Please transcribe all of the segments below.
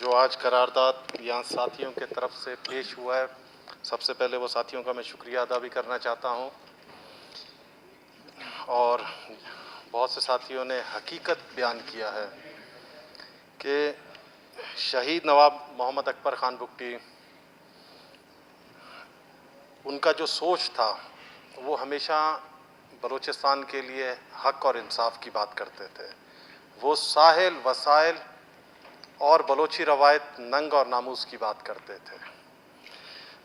جو آج قرارداد یہاں ساتھیوں کے طرف سے پیش ہوا ہے، سب سے پہلے وہ ساتھیوں کا میں شکریہ ادا بھی کرنا چاہتا ہوں، اور بہت سے ساتھیوں نے حقیقت بیان کیا ہے کہ شہید نواب محمد اکبر خان بگٹی، ان کا جو سوچ تھا وہ ہمیشہ بلوچستان کے لیے حق اور انصاف کی بات کرتے تھے۔ وہ ساحل، وسائل اور بلوچی روایت، ننگ اور ناموس کی بات کرتے تھے،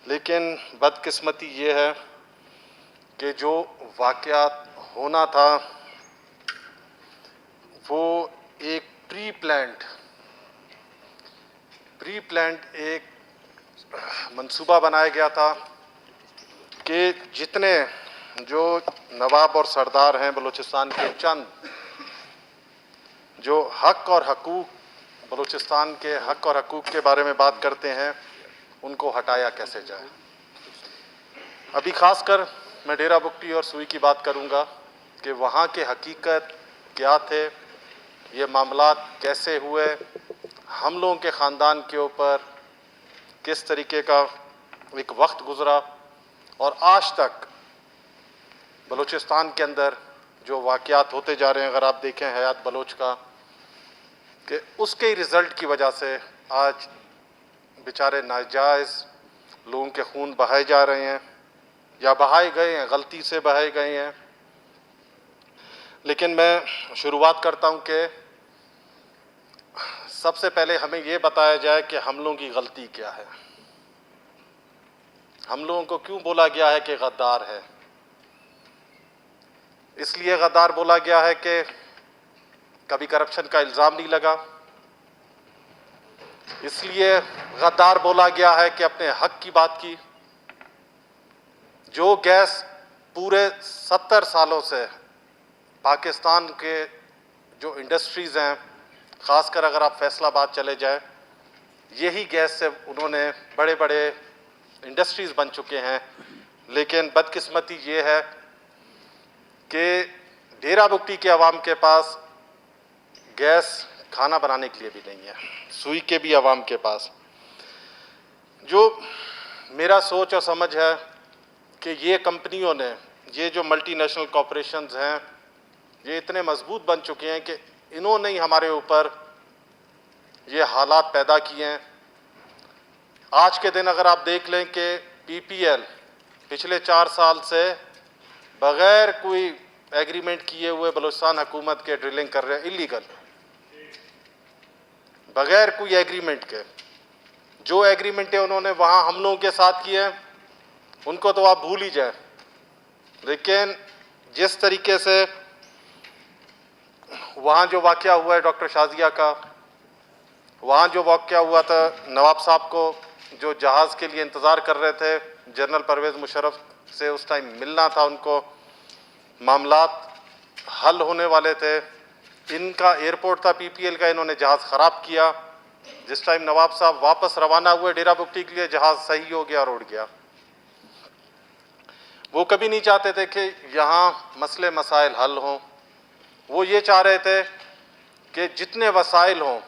لیکن بدقسمتی یہ ہے کہ جو واقعات ہونا تھا وہ ایک پری پلانڈ ایک منصوبہ بنایا گیا تھا کہ جتنے جو نواب اور سردار ہیں بلوچستان کے، چند جو حق اور حقوق، بلوچستان کے حق اور حقوق کے بارے میں بات کرتے ہیں، ان کو ہٹایا کیسے جائے۔ ابھی خاص کر میں ڈیرہ بگٹی اور سوئی کی بات کروں گا کہ وہاں کے حقیقت کیا تھے، یہ معاملات کیسے ہوئے، ہم لوگوں کے خاندان کے اوپر کس طریقے کا ایک وقت گزرا، اور آج تک بلوچستان کے اندر جو واقعات ہوتے جا رہے ہیں، اگر آپ دیکھیں حیات بلوچ کا، کہ اس کے رزلٹ کی وجہ سے آج بیچارے ناجائز لوگوں کے خون بہائے جا رہے ہیں یا بہائے گئے ہیں، غلطی سے بہائے گئے ہیں۔ لیکن میں شروعات کرتا ہوں کہ سب سے پہلے ہمیں یہ بتایا جائے کہ ہم لوگوں کی غلطی کیا ہے، ہم لوگوں کو کیوں بولا گیا ہے کہ غدار ہے۔ اس لیے غدار بولا گیا ہے کہ کبھی کرپشن کا الزام نہیں لگا، اس لیے غدار بولا گیا ہے کہ اپنے حق کی بات کی۔ جو گیس پورے 70 سالوں سے پاکستان کے جو انڈسٹریز ہیں، خاص کر اگر آپ فیصل آباد چلے جائیں، یہی گیس سے انہوں نے بڑے بڑے انڈسٹریز بن چکے ہیں، لیکن بدقسمتی یہ ہے کہ ڈیرہ بگٹی کے عوام کے پاس گیس کھانا بنانے کے لیے بھی نہیں ہے، سوئی کے بھی عوام کے پاس۔ جو میرا سوچ اور سمجھ ہے کہ یہ کمپنیوں نے، یہ جو ملٹی نیشنل کارپوریشنز ہیں، یہ اتنے مضبوط بن چکے ہیں کہ انہوں نے ہی ہمارے اوپر یہ حالات پیدا کیے ہیں۔ آج کے دن اگر آپ دیکھ لیں کہ پی پی ایل پچھلے 4 سال سے بغیر کوئی ایگریمنٹ کیے ہوئے بلوچستان حکومت کے ڈرلنگ کر رہے ہیں، اللیگل، بغیر کوئی ایگریمنٹ کے۔ جو ایگریمنٹیں انہوں نے وہاں ہم لوگوں کے ساتھ کیے ہیں ان کو تو آپ بھول ہی جائیں، لیکن جس طریقے سے وہاں جو واقعہ ہوا ہے ڈاکٹر شازیہ کا، وہاں جو واقعہ ہوا تھا نواب صاحب کو جو جہاز کے لیے انتظار کر رہے تھے، جنرل پرویز مشرف سے اس ٹائم ملنا تھا ان کو، معاملات حل ہونے والے تھے، ان کا ایئرپورٹ تھا پی پی ایل کا، انہوں نے جہاز خراب کیا۔ جس ٹائم نواب صاحب واپس روانہ ہوئے ڈیرہ بگٹی کے لیے، جہاز صحیح ہو گیا اور اڑ گیا۔ وہ کبھی نہیں چاہتے تھے کہ یہاں مسئلے مسائل حل ہوں، وہ یہ چاہ رہے تھے کہ جتنے وسائل ہوں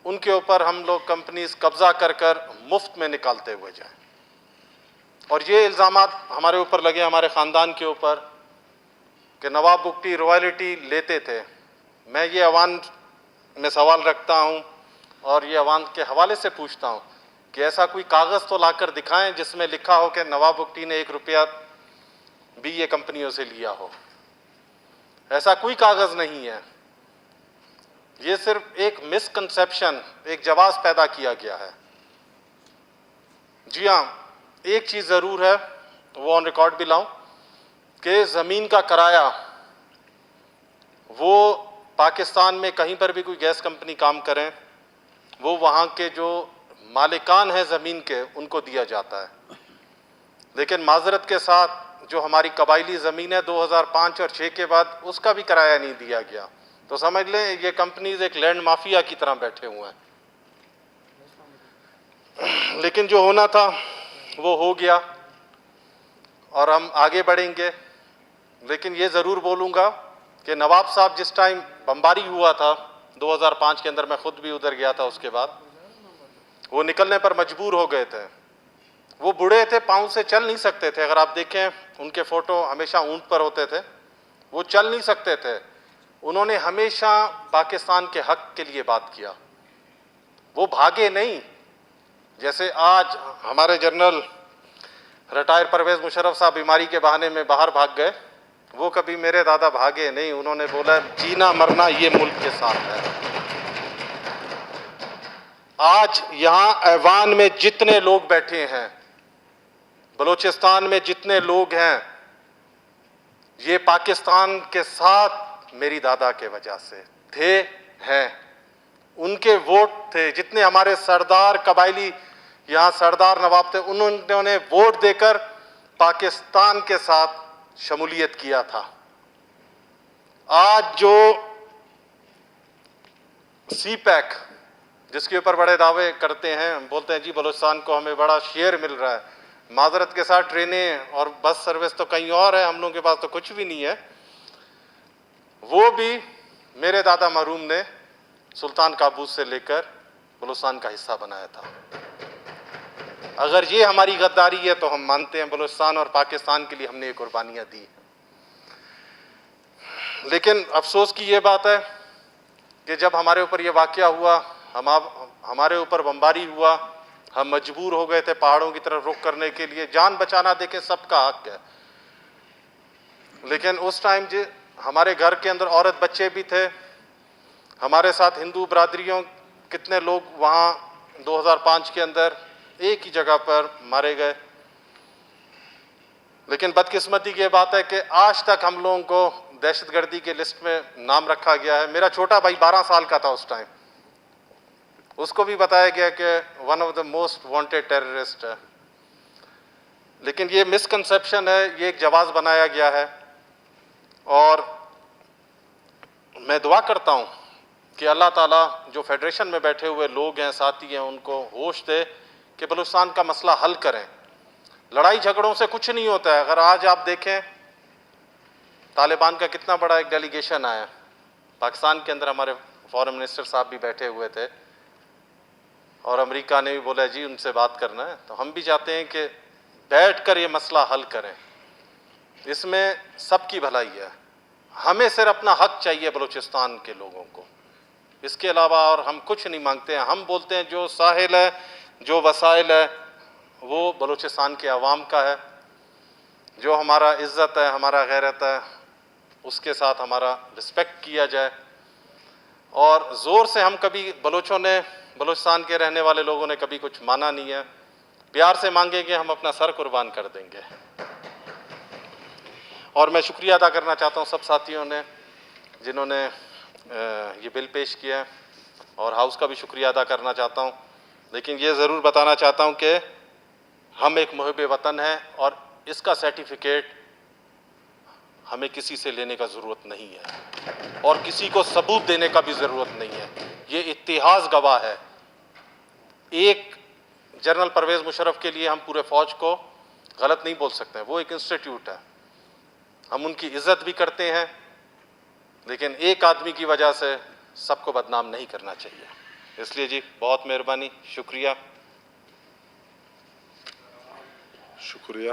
ان کے اوپر ہم لوگ کمپنیز قبضہ کر کر مفت میں نکالتے ہوئے جائیں، اور یہ الزامات ہمارے اوپر لگے، ہمارے خاندان کے اوپر، کہ نواب بگٹی روائلٹی لیتے تھے۔ میں یہ عوام میں سوال رکھتا ہوں اور یہ عوام کے حوالے سے پوچھتا ہوں کہ ایسا کوئی کاغذ تو لا کر دکھائیں جس میں لکھا ہو کہ نواب بگٹی نے 1 روپیہ بھی یہ کمپنیوں سے لیا ہو۔ ایسا کوئی کاغذ نہیں ہے، یہ صرف ایک مسکنسیپشن، ایک جواز پیدا کیا گیا ہے۔ جی ہاں، ایک چیز ضرور ہے، وہ آن ریکارڈ بھی لاؤں، کہ زمین کا کرایہ وہ پاکستان میں کہیں پر بھی کوئی گیس کمپنی کام کریں، وہ وہاں کے جو مالکان ہیں زمین کے ان کو دیا جاتا ہے، لیکن معذرت کے ساتھ جو ہماری قبائلی زمین ہے 2005 اور 6 کے بعد اس کا بھی کرایہ نہیں دیا گیا۔ تو سمجھ لیں یہ کمپنیز ایک لینڈ مافیا کی طرح بیٹھے ہوئے ہیں۔ لیکن جو ہونا تھا وہ ہو گیا اور ہم آگے بڑھیں گے، لیکن یہ ضرور بولوں گا کہ نواب صاحب جس ٹائم بمباری ہوا تھا 2005 کے اندر میں خود بھی ادھر گیا تھا. اس کے بعد وہ نکلنے پر مجبور ہو گئے تھے. وہ بوڑھے تھے, پاؤں سے چل نہیں سکتے تھے. اگر آپ دیکھیں ان کے فوٹو ہمیشہ اونٹ پر ہوتے تھے, وہ چل نہیں سکتے تھے. انہوں نے ہمیشہ پاکستان کے حق کے لیے بات کیا. وہ بھاگے نہیں جیسے آج ہمارے جنرل ریٹائر پرویز مشرف صاحب بیماری کے بہانے میں باہر بھاگ گئے. وہ کبھی میرے دادا بھاگے نہیں. انہوں نے بولا جینا مرنا یہ ملک کے ساتھ ہے. آج یہاں ایوان میں جتنے لوگ بیٹھے ہیں, بلوچستان میں جتنے لوگ ہیں, یہ پاکستان کے ساتھ میری دادا کے وجہ سے تھے, ہیں. ان کے ووٹ تھے. جتنے ہمارے سردار قبائلی یہاں سردار نواب تھے, انہوں نے ووٹ دے کر پاکستان کے ساتھ شمولیت کیا تھا. آج جو سی پیک جس کے اوپر بڑے دعوے کرتے ہیں, بولتے ہیں جی بلوچستان کو ہمیں بڑا شیئر مل رہا ہے. معذرت کے ساتھ ٹرینیں اور بس سروس تو کہیں اور ہے, ہم لوگوں کے پاس تو کچھ بھی نہیں ہے. وہ بھی میرے دادا مرحوم نے سلطان قابوس سے لے کر بلوچستان کا حصہ بنایا تھا. اگر یہ ہماری غداری ہے تو ہم مانتے ہیں بلوچستان اور پاکستان کے لیے ہم نے یہ قربانیاں دی. لیکن افسوس کی یہ بات ہے کہ جب ہمارے اوپر یہ واقعہ ہوا, ہمارے اوپر بمباری ہوا, ہم مجبور ہو گئے تھے پہاڑوں کی طرف رخ کرنے کے لیے. جان بچانا دیکھیں سب کا حق ہے, لیکن اس ٹائم ہمارے گھر کے اندر عورت بچے بھی تھے. ہمارے ساتھ ہندو برادریوں کتنے لوگ وہاں 2005 کے اندر ایک ہی جگہ پر مارے گئے. لیکن بدقسمتی کی یہ بات ہے کہ آج تک ہم لوگوں کو دہشت گردی کے لسٹ میں نام رکھا گیا ہے. میرا چھوٹا بھائی 12 سال کا تھا اس ٹائم, اس کو بھی بتایا گیا کہ one of the most wanted terrorist ہے. لیکن یہ مسکنسیپشن ہے, یہ ایک جواز بنایا گیا ہے. اور میں دعا کرتا ہوں کہ اللہ تعالیٰ جو فیڈریشن میں بیٹھے ہوئے لوگ ہیں, ساتھی ہیں, ان کو ہوش دے کہ بلوچستان کا مسئلہ حل کریں. لڑائی جھگڑوں سے کچھ نہیں ہوتا ہے. اگر آج آپ دیکھیں طالبان کا کتنا بڑا ایک ڈیلیگیشن آیا پاکستان کے اندر, ہمارے فارن منسٹر صاحب بھی بیٹھے ہوئے تھے, اور امریکہ نے بھی بولا جی ان سے بات کرنا ہے. تو ہم بھی چاہتے ہیں کہ بیٹھ کر یہ مسئلہ حل کریں. اس میں سب کی بھلائی ہے. ہمیں صرف اپنا حق چاہیے بلوچستان کے لوگوں کو, اس کے علاوہ اور ہم کچھ نہیں مانگتے ہیں. ہم بولتے ہیں جو ساحل ہے, جو وسائل ہے, وہ بلوچستان کے عوام کا ہے. جو ہمارا عزت ہے, ہمارا غیرت ہے, اس کے ساتھ ہمارا رسپیکٹ کیا جائے. اور زور سے ہم کبھی بلوچستان کے رہنے والے لوگوں نے کبھی کچھ مانا نہیں ہے. پیار سے مانگیں گے, ہم اپنا سر قربان کر دیں گے. اور میں شکریہ ادا کرنا چاہتا ہوں سب ساتھیوں نے جنہوں نے یہ بل پیش کیا ہے, اور ہاؤس کا بھی شکریہ ادا کرنا چاہتا ہوں. لیکن یہ ضرور بتانا چاہتا ہوں کہ ہم ایک محب وطن ہیں, اور اس کا سرٹیفکیٹ ہمیں کسی سے لینے کا ضرورت نہیں ہے, اور کسی کو ثبوت دینے کا بھی ضرورت نہیں ہے. یہ اتحاد گواہ ہے. ایک جنرل پرویز مشرف کے لیے ہم پورے فوج کو غلط نہیں بول سکتے. وہ ایک انسٹیٹیوٹ ہے, ہم ان کی عزت بھی کرتے ہیں, لیکن ایک آدمی کی وجہ سے سب کو بدنام نہیں کرنا چاہیے. اس لیے جی بہت مہربانی, شکریہ. شکریہ.